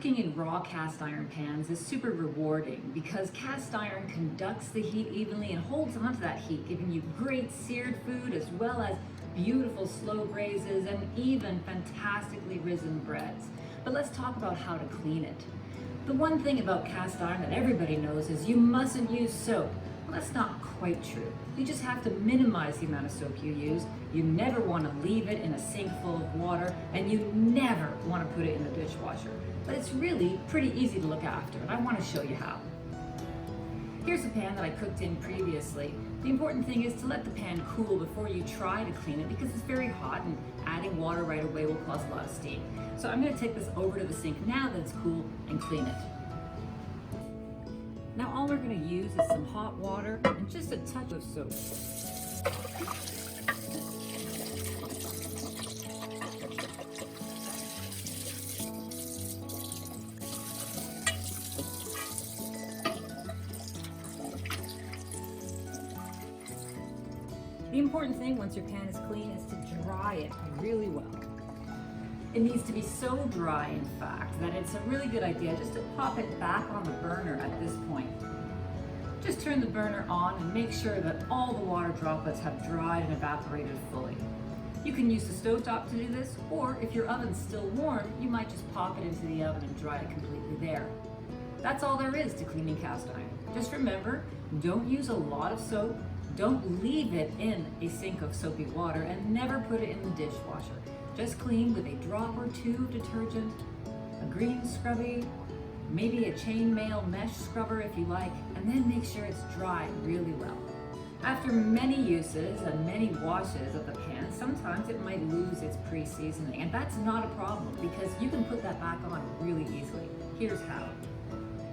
Cooking in raw cast iron pans is super rewarding because cast iron conducts the heat evenly and holds onto that heat, giving you great seared food as well as beautiful slow braises and even fantastically risen breads. But let's talk about how to clean it. The one thing about cast iron that everybody knows is you mustn't use soap. Well, that's not quite true. You just have to minimize the amount of soap you use. You never want to leave it in a sink full of water, and you never want to put it in the dishwasher. But it's really pretty easy to look after, and I want to show you how. Here's a pan that I cooked in previously. The important thing is to let the pan cool before you try to clean it because it's very hot and adding water right away will cause a lot of steam. So I'm going to take this over to the sink now that it's cool and clean it. Now all we're going to use is some hot water and just a touch of soap. The important thing once your pan is clean is to dry it really well. It needs to be so dry, in fact, that it's a really good idea just to pop it back on the burner at this point. Just turn the burner on and make sure that all the water droplets have dried and evaporated fully. You can use the stovetop to do this, or if your oven's still warm, you might just pop it into the oven and dry it completely there. That's all there is to cleaning cast iron. Just remember, don't use a lot of soap, don't leave it in a sink of soapy water, and never put it in the dishwasher. Just clean with a drop or two of detergent, a green scrubby, maybe a chainmail mesh scrubber if you like, and then make sure it's dry really well. After many uses and many washes of the pan, sometimes it might lose its pre-seasoning, and that's not a problem because you can put that back on really easily. Here's how.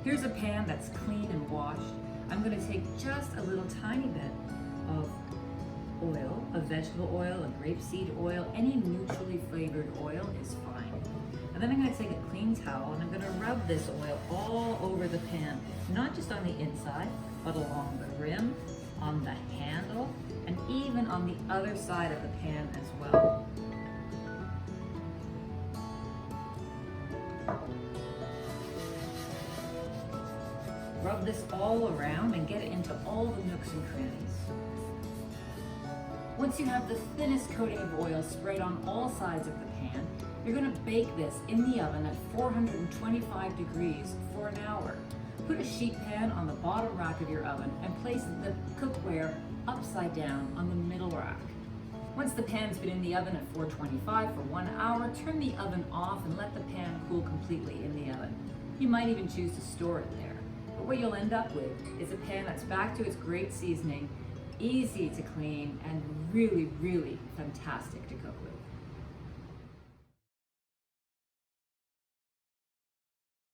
Here's a pan that's clean and washed. I'm going to take just a little tiny bit of oil, a vegetable oil, a grapeseed oil, any neutrally flavored oil is fine. And then I'm going to take a clean towel and I'm going to rub this oil all over the pan, not just on the inside, but along the rim, on the handle, and even on the other side of the pan as well. Rub this all around and get it into all the nooks and crannies. Once you have the thinnest coating of oil sprayed on all sides of the pan, you're going to bake this in the oven at 425 degrees for an hour. Put a sheet pan on the bottom rack of your oven and place the cookware upside down on the middle rack. Once the pan's been in the oven at 425 for 1 hour, turn the oven off and let the pan cool completely in the oven. You might even choose to store it there. But what you'll end up with is a pan that's back to its great seasoning, easy to clean, and really, really fantastic to cook with.